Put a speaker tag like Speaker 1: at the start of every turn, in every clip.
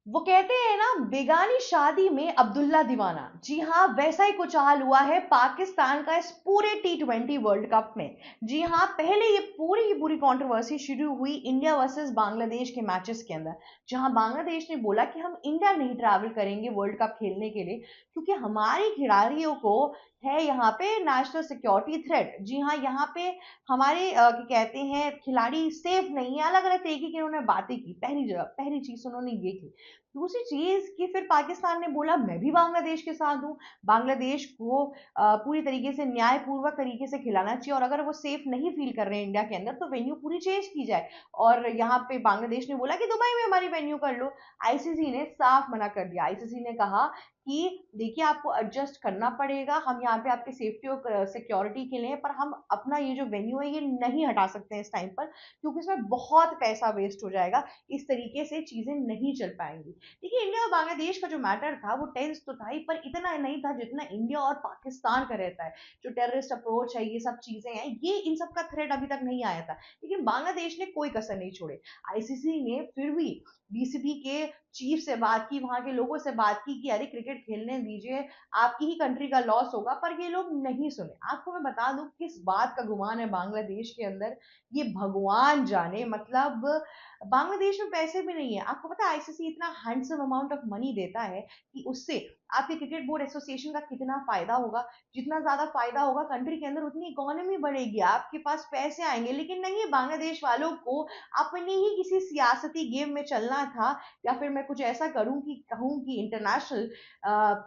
Speaker 1: वो कहते हैं ना, बेगानी शादी में अब्दुल्ला दीवाना। जी हाँ, वैसा ही कुछ हाल हुआ है पाकिस्तान का इस पूरे T20 वर्ल्ड कप में। जी हाँ, पहले ये पूरी की पूरी कंट्रोवर्सी शुरू हुई इंडिया वर्सेस बांग्लादेश के मैचेस के अंदर, जहां बांग्लादेश ने बोला कि हम इंडिया नहीं ट्रैवल करेंगे वर्ल्ड कप खेलने के लिए, क्योंकि हमारी खिलाड़ियों को है यहाँ पे नेशनल सिक्योरिटी थ्रेट। जी हाँ, यहाँ पे हमारे क्या कहते हैं, खिलाड़ी सेफ नहीं है। अलग अलग तरीके की उन्होंने बातें की। पहली जगह पहली चीज उन्होंने ये की। दूसरी चीज कि फिर पाकिस्तान ने बोला मैं भी बांग्लादेश के साथ हूँ, बांग्लादेश को पूरी तरीके से न्यायपूर्वक तरीके से खिलाना चाहिए, और अगर वो सेफ नहीं फील कर रहे हैं इंडिया के अंदर तो वेन्यू पूरी चेंज की जाए। और यहाँ पे बांग्लादेश ने बोला कि दुबई में हमारी वेन्यू कर लो। आईसीसी ने साफ मना कर दिया। आईसीसी ने कहा कि देखिए, आपको एडजस्ट करना पड़ेगा, हम यहाँ पे आपकी सेफ्टी और सिक्योरिटी के लिए, पर हम अपना ये जो वेन्यू है ये नहीं हटा सकते हैं इस टाइम पर, क्योंकि इसमें बहुत पैसा वेस्ट हो जाएगा, इस तरीके से चीजें नहीं चल पाएंगी। देखिए, इंडिया और बांग्लादेश का जो मैटर था वो टेंस तो था ही, पर इतना नहीं था जितना इंडिया और पाकिस्तान का रहता है। जो टेररिस्ट अप्रोच है, ये सब चीजें हैं, ये इन सब का थ्रेट अभी तक नहीं आया था, लेकिन बांग्लादेश ने कोई कसर नहीं छोड़े। आईसीसी ने फिर भी बीसीबी के चीफ से बात की, वहां के लोगों से बात की कि अरे क्रिकेट खेलने दीजिए, आपकी ही कंट्री का लॉस होगा, पर ये लोग नहीं सुने। आपको मैं बता दूं किस बात का गुमान है बांग्लादेश के अंदर, ये भगवान जाने। मतलब बांग्लादेश में पैसे भी नहीं है। आपको पता है आईसीसी इतना हैंडसम अमाउंट ऑफ मनी देता है कि उससे आपके क्रिकेट बोर्ड एसोसिएशन का कितना फायदा होगा। जितना ज्यादा फायदा होगा कंट्री के अंदर, उतनी इकोनॉमी बढ़ेगी, आपके पास पैसे आएंगे। लेकिन नहीं, बांग्लादेश वालों को अपने ही किसी सियासती गेम में चलना था, या फिर मैं कुछ ऐसा करूं कि कहूं कि इंटरनेशनल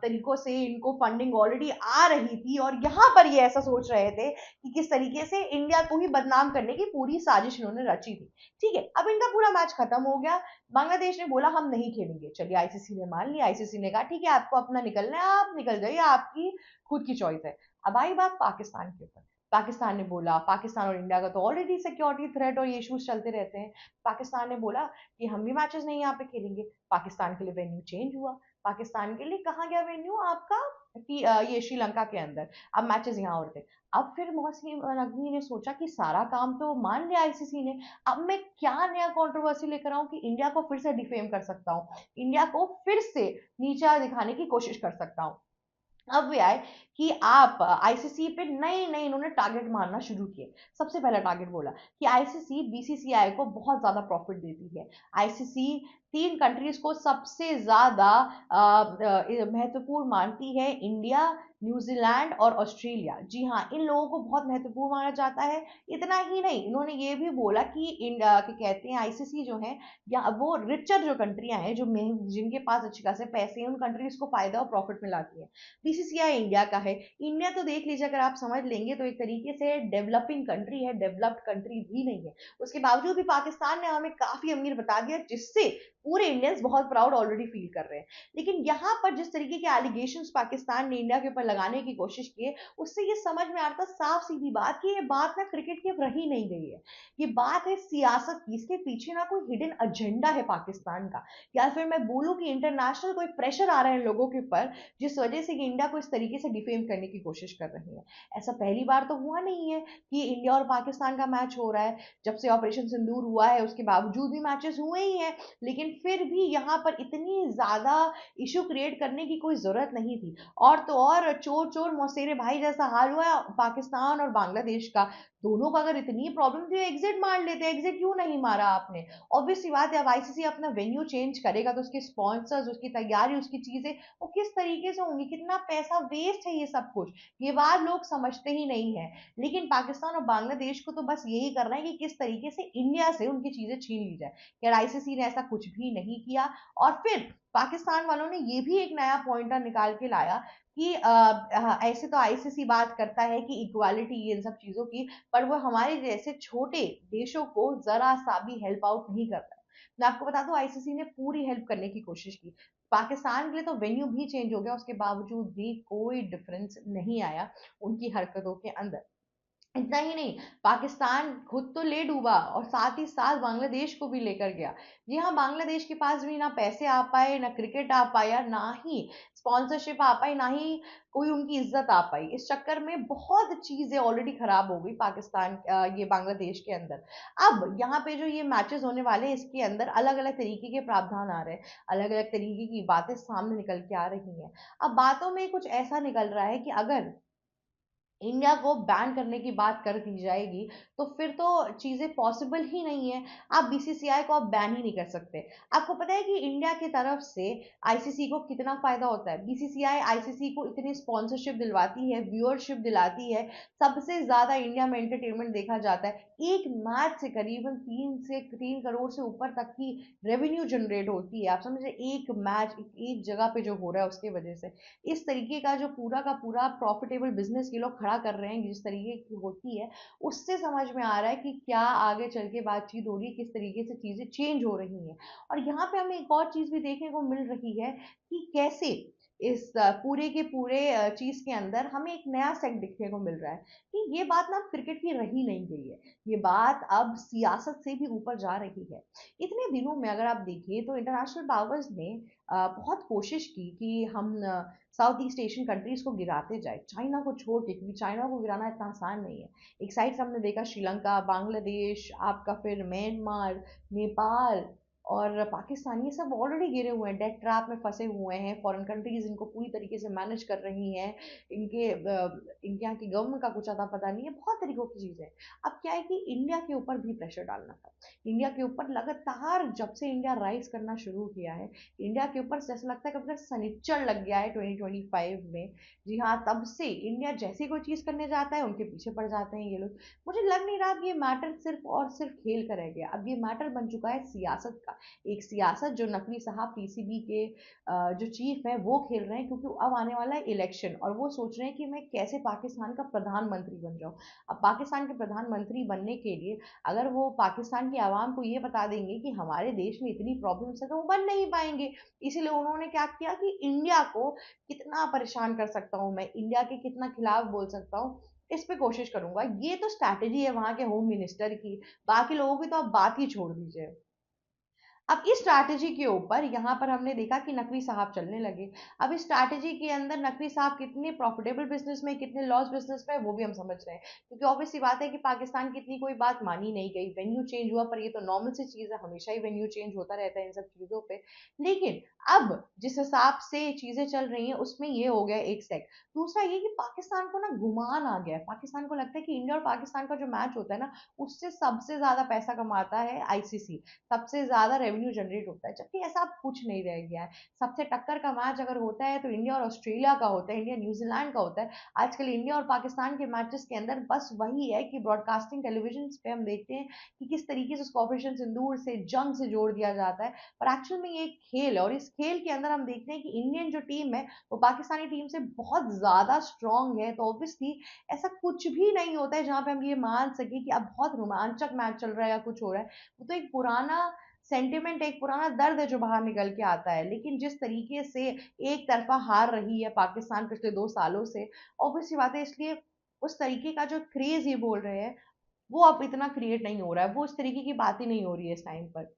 Speaker 1: तरीकों से इनको फंडिंग ऑलरेडी आ रही थी, और यहाँ पर ये ऐसा सोच रहे थे कि किस तरीके से इंडिया को ही बदनाम करने की पूरी साजिश इन्होंने रची थी। ठीक है, अब इनका पूरा मैच खत्म हो गया। बांग्लादेश ने बोला हम नहीं खेलेंगे। चलिए, आईसीसी ने मान लिया। आईसीसी ने कहा ठीक है, आपको अपना निकलना है, आप निकल जाइए, आपकी खुद की चॉइस है। अब आई बात पाकिस्तान के ऊपर। पाकिस्तान ने बोला, पाकिस्तान और इंडिया का तो ऑलरेडी सिक्योरिटी थ्रेट और ये इश्यूज चलते रहते हैं। पाकिस्तान ने बोला कि हम भी मैचेस नहीं यहाँ पे खेलेंगे। पाकिस्तान के लिए वेन्यू चेंज हुआ। पाकिस्तान के लिए कहाँ गया वेन्यू आपका? ये श्रीलंका के अंदर। अब मैचेस यहाँ और थे। अब फिर मोहसिन नकवी ने सोचा कि सारा काम तो मान लिया आईसीसी ने, अब मैं क्या नया कंट्रोवर्सी लेकर आऊं कि इंडिया को फिर से डिफेम कर सकता हूँ, इंडिया को फिर से नीचा दिखाने की कोशिश कर सकता हूँ। अब वे आए कि आप आईसीसी पे नए नए इन्होंने टारगेट मारना शुरू किए। सबसे पहला टारगेट बोला कि आईसीसी बीसीसीआई को बहुत ज्यादा प्रॉफिट देती है। आईसीसी तीन कंट्रीज को सबसे ज्यादा महत्वपूर्ण मानती है, इंडिया, न्यूजीलैंड और ऑस्ट्रेलिया। जी हाँ, इन लोगों को बहुत महत्वपूर्ण माना जाता है। इतना ही नहीं, इन्होंने ये भी बोला कि इंडिया के कहते हैं आईसीसी जो है, या वो रिचर जो कंट्रियां हैं, जो जिनके पास अच्छे खासे पैसे हैं, उन कंट्रीज को फायदा और प्रॉफिट मिलाती है। बीसीसीआई इंडिया का है। इंडिया तो देख लीजिए, अगर आप समझ लेंगे तो एक तरीके से डेवलपिंग कंट्री है, डेवलप्ड कंट्री भी नहीं है। उसके बावजूद भी पाकिस्तान ने हमें काफी अमीर बता दिया, जिससे पूरे इंडियंस बहुत प्राउड ऑलरेडी फील कर रहे हैं। लेकिन यहाँ पर जिस तरीके के एलिगेशंस पाकिस्तान ने इंडिया के ऊपर लगाने की कोशिश की है, उससे ये समझ में आता साफ सीधी बात कि ये बात ना क्रिकेट की अब रही नहीं गई है। ये बात है सियासत की। इसके पीछे ना कोई हिडन एजेंडा है पाकिस्तान का, या फिर मैं बोलूं कि इंटरनेशनल कोई प्रेशर आ रहा है लोगों के ऊपर, जिस वजह से कि इंडिया को इस तरीके से डिफेम करने की कोशिश कर रही है। ऐसा पहली बार तो हुआ नहीं है कि इंडिया और पाकिस्तान का मैच हो रहा है। जब से ऑपरेशन सिंदूर हुआ है उसके बावजूद भी मैचेस हुए ही हैं, लेकिन फिर भी यहाँ पर इतनी ज्यादा इशू क्रिएट करने की कोई जरूरत नहीं थी। और तो और चोर चोर मौसेरे भाई जैसा हाल हुआ है पाकिस्तान और बांग्लादेश का। दोनों का अगर इतनी प्रॉब्लम थी, एग्जिट मार लेते। एग्जिट क्यों नहीं मारा आपने? ऑब्वियस सी बात है, अब आईसीसी अपना वेन्यू चेंज करेगा तो उसके स्पॉन्सर्स, उसकी तैयारी, उसकी चीजें वो किस तरीके से होंगी, कितना पैसा वेस्ट है ये सब कुछ, ये बात लोग समझते ही नहीं है। लेकिन पाकिस्तान और बांग्लादेश को तो बस यही करना है कि किस तरीके से इंडिया से उनकी चीजें छीन ली जाए। यार, आईसीसी ने ऐसा कुछ भी नहीं किया। और फिर पाकिस्तान वालों ने ये भी एक नया पॉइंटर निकाल के लाया कि ऐसे तो आईसीसी बात करता है कि इक्वालिटी इन सब चीजों की, पर वो हमारे जैसे छोटे देशों को जरा सा भी हेल्प आउट नहीं करता है। मैं आपको बता दूं, आईसीसी ने पूरी हेल्प करने की कोशिश की। पाकिस्तान के लिए तो वेन्यू भी चेंज हो गया, उसके बावजूद भी कोई डिफरेंस नहीं आया उनकी हरकतों के अंदर। इतना ही नहीं, पाकिस्तान खुद तो ले डूबा और साथ ही साथ बांग्लादेश को भी लेकर गया। जी हाँ, बांग्लादेश के पास भी ना पैसे आ पाए, ना क्रिकेट आ पाया, ना ही स्पॉन्सरशिप आ पाई, ना ही कोई उनकी इज्जत आ पाई। इस चक्कर में बहुत चीजें ऑलरेडी खराब हो गई पाकिस्तान, ये बांग्लादेश के अंदर। अब यहाँ पे जो ये मैचेस होने वाले हैं, इसके अंदर अलग अलग तरीके के प्रावधान आ रहे हैं, अलग अलग तरीके की बातें सामने निकल के आ रही हैं। अब बातों में कुछ ऐसा निकल रहा है कि अगर इंडिया को बैन करने की बात कर दी जाएगी, तो फिर तो चीजें पॉसिबल ही नहीं है। आप बीसीसीआई को आप बैन ही नहीं कर सकते। आपको पता है कि इंडिया की तरफ से आईसीसी को कितना फायदा होता है? बीसीसीआई आईसीसी को इतनी स्पॉन्सरशिप दिलवाती है, व्यूअरशिप दिलाती है, सबसे ज्यादा इंडिया में एंटरटेनमेंट देखा जाता है। एक मैच से करीबन 3 करोड़ से ऊपर तक की रेवेन्यू जनरेट होती है। आप समझ रहे, एक मैच एक जगह पे जो हो रहा है उसके वजह से इस तरीके का जो पूरा का पूरा प्रॉफिटेबल बिजनेस ये लोग खड़ा कर रहे हैं, जिस तरीके की होती है, उससे समझ में आ रहा है कि क्या आगे चल के बातचीत हो रही है, किस तरीके से चीजें चेंज हो रही हैं। और यहाँ पे हमें एक और चीज भी देखने को मिल रही है कि कैसे इस पूरे के पूरे चीज के अंदर हमें एक नया सेट दिखने को मिल रहा है कि ये बात ना क्रिकेट की रही नहीं गई है, ये बात अब सियासत से भी ऊपर जा रही है। इतने दिनों में अगर आप देखिए तो इंटरनेशनल पावर्स ने बहुत कोशिश की कि हम साउथ ईस्ट एशियन कंट्रीज को गिराते जाए, चाइना को छोड़ के, क्योंकि चाइना को गिराना इतना आसान नहीं है। एक साइड से हमने देखा श्रीलंका, बांग्लादेश, आपका फिर म्यांमार, नेपाल और पाकिस्तान, ये सब ऑलरेडी गिरे हुए हैं, डेट ट्रैप में फंसे हुए हैं। फॉरेन कंट्रीज इनको पूरी तरीके से मैनेज कर रही हैं, इनके यहाँ की गवर्नमेंट का कुछ अता पता नहीं है, बहुत तरीकों की चीजें। अब क्या है कि इंडिया के ऊपर भी प्रेशर डालना था। इंडिया के ऊपर लगातार जब से इंडिया राइज करना शुरू किया है, इंडिया के ऊपर जैसा लगता है कभी सनिच्चर लग गया है 2025 में। जी हाँ, तब से इंडिया जैसी कोई चीज करने जाता है उनके पीछे पड़ जाते हैं ये लोग। मुझे लग नहीं रहा अब ये मैटर सिर्फ और सिर्फ खेल का रह गया, अब ये मैटर बन चुका है सियासत का। एक सियासत जो नकवी साहब पीसीबी के जो चीफ है वो खेल रहे हैं, क्योंकि अब आने वाला है इलेक्शन और वो सोच रहे हैं कि मैं कैसे पाकिस्तान का प्रधानमंत्री बन जाऊं। अब पाकिस्तान के प्रधानमंत्री बनने के लिए अगर वो पाकिस्तान की आवाम को ये बता देंगे कि हमारे देश में इतनी प्रॉब्लम्स है, तो वो बन नहीं पाएंगे। इसीलिए उन्होंने क्या किया कि इंडिया को कितना परेशान कर सकता हूँ मैं, इंडिया के कितना खिलाफ बोल सकता हूँ, इस पे कोशिश करूंगा। ये तो स्ट्रैटेजी है वहां के होम मिनिस्टर की, बाकी लोगों की तो आप बात ही छोड़ दीजिए। अब इस स्ट्रैटेजी के ऊपर यहाँ पर हमने देखा कि नकवी साहब चलने लगे। अब इस स्ट्रैटेजी के अंदर नकवी साहब कितने प्रॉफिटेबल बिजनेस में, कितने लॉस बिजनेस में, वो भी हम समझ रहे हैं, क्योंकि ऑब्वियस सी बात है कि पाकिस्तान की इतनी कोई बात मानी नहीं गई, वेन्यू चेंज हुआ, पर ये तो नॉर्मल सी चीज है, हमेशा ही वेन्यू चेंज होता रहता है इन सब चीजों पे। लेकिन अब जिस हिसाब से चीजें चल रही हैं उसमें ये हो गया एक सेट। दूसरा ये कि पाकिस्तान को ना गुमान आ गया है, पाकिस्तान को लगता है कि इंडिया और पाकिस्तान का जो मैच होता है ना, उससे सबसे ज्यादा पैसा कमाता है आईसीसी, सबसे ज्यादा रेवेन्यू जनरेट होता है, जबकि ऐसा अब कुछ नहीं रह गया है। सबसे टक्कर का मैच अगर होता है तो इंडिया और ऑस्ट्रेलिया का होता है, इंडिया न्यूजीलैंड का होता है। आजकल इंडिया और पाकिस्तान के मैचेस के अंदर बस वही है कि ब्रॉडकास्टिंग टेलीविजन पे हम देखते हैं कि किस तरीके से उसको ऑपरेशन सिंदूर से, जंग से जोड़ दिया जाता है, पर एक्चुअल में ये एक खेल है। और इस खेल के अंदर हम देखते हैं कि इंडियन जो टीम है वो पाकिस्तानी टीम से बहुत ज्यादा स्ट्रांग है, तो ऑब्वियसली ऐसा कुछ भी नहीं होता है जहां पे हम ये मान सके कि अब बहुत रोमांचक मैच चल रहा है या कुछ हो रहा है। वो तो एक पुराना सेंटिमेंट, एक पुराना दर्द है जो बाहर निकल के आता है। लेकिन जिस तरीके से एक तरफा हार रही है पाकिस्तान पिछले 2 सालों से, ऑब्वियस सी बात है, इसलिए उस तरीके का जो क्रेज ये बोल रहे हैं वो अब इतना क्रिएट नहीं हो रहा है, वो उस तरीके की बात ही नहीं हो रही है इस टाइम पर।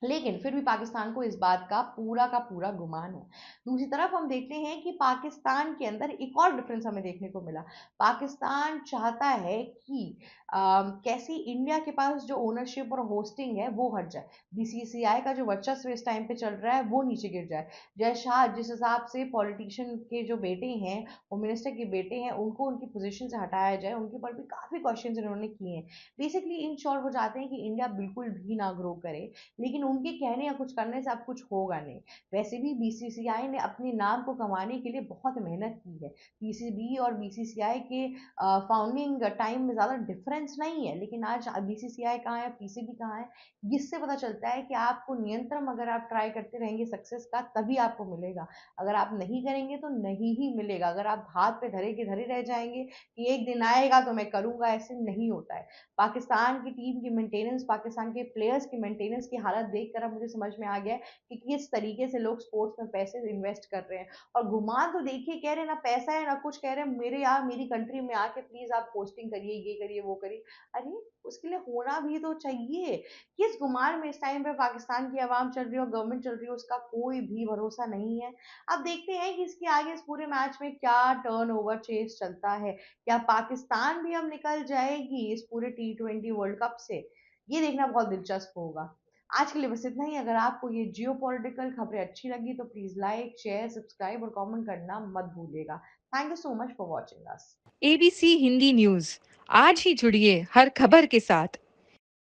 Speaker 1: लेकिन फिर भी पाकिस्तान को इस बात का पूरा गुमान है। दूसरी तरफ हम देखते हैं कि पाकिस्तान के अंदर एक और डिफरेंस हमें देखने को मिला। पाकिस्तान चाहता है कि कैसे इंडिया के पास जो ओनरशिप और होस्टिंग है वो हट जाए, बीसीसीआई का जो वर्चस्व इस टाइम पे चल रहा है वो नीचे गिर जाए। जैसा जिस हिसाब से पॉलिटिशियन के जो बेटे हैं, होम मिनिस्टर के बेटे हैं, उनको उनकी पोजीशन से हटाया जाए, उनके ऊपर भी काफी क्वेश्चन इन्होंने किए हैं। बेसिकली इन शॉर्ट वो चाहते हैं कि इंडिया बिल्कुल भी ना ग्रो करे, लेकिन उनके कहने या कुछ करने से अब कुछ होगा नहीं। वैसे भी बीसीसीआई ने अपने नाम को कमाने के लिए बहुत मेहनत की है। पीसीबी और बीसीसीआई के फाउंडिंग टाइम में ज्यादा डिफरेंस नहीं है, लेकिन आज बीसीसीआई कहाँ है, पीसीबी कहाँ है, जिससे पता चलता है कि आपको नियंत्रण अगर आप ट्राई करते रहेंगे सक्सेस का, तभी आपको मिलेगा। अगर आप नहीं करेंगे तो नहीं ही मिलेगा। अगर आप हाथ पे धरे के धरे रह जाएंगे कि एक दिन आएगा तो मैं करूंगा, ऐसे नहीं होता है। पाकिस्तान की टीम की मेंटेनेंस, पाकिस्तान के प्लेयर्स की मेंटेनेंस की हालत देखकर अब मुझे समझ में आ गया है कि किस तरीके से लोग स्पोर्ट्स में पैसे इन्वेस्ट कर रहे हैं। और घुमा तो देखिए, कह रहे हैं ना पैसा है ना कुछ, कह रहे हैं मेरे यहाँ मेरी कंट्री में आके प्लीज आप पोस्टिंग करिए, ये करिए, वो करिए। अरे उसके लिए होना भी तो चाहिए। किस गुमान में इस टाइम पे पाकिस्तान की आवाम चल रही है और गवर्नमेंट चल रही है, उसका कोई भी भरोसा नहीं है। अब देखते हैं कि इसके आगे इस पूरे मैच में क्या टर्न ओवर चेस चलता है। क्या पाकिस्तान भी अब निकल जाएगी इस पूरे T20 वर्ल्ड कप से? ये देखना बहुत दिलचस्प होगा। आज के लिए बस इतना ही। अगर आपको ये जियो पॉलिटिकल खबरें अच्छी लगी तो प्लीज लाइक, शेयर, सब्सक्राइब और कमेंट करना मत भूलिएगा। Thank you so much for watching us.
Speaker 2: ABC Hindi news. आज ही जुड़िए हर खबर के साथ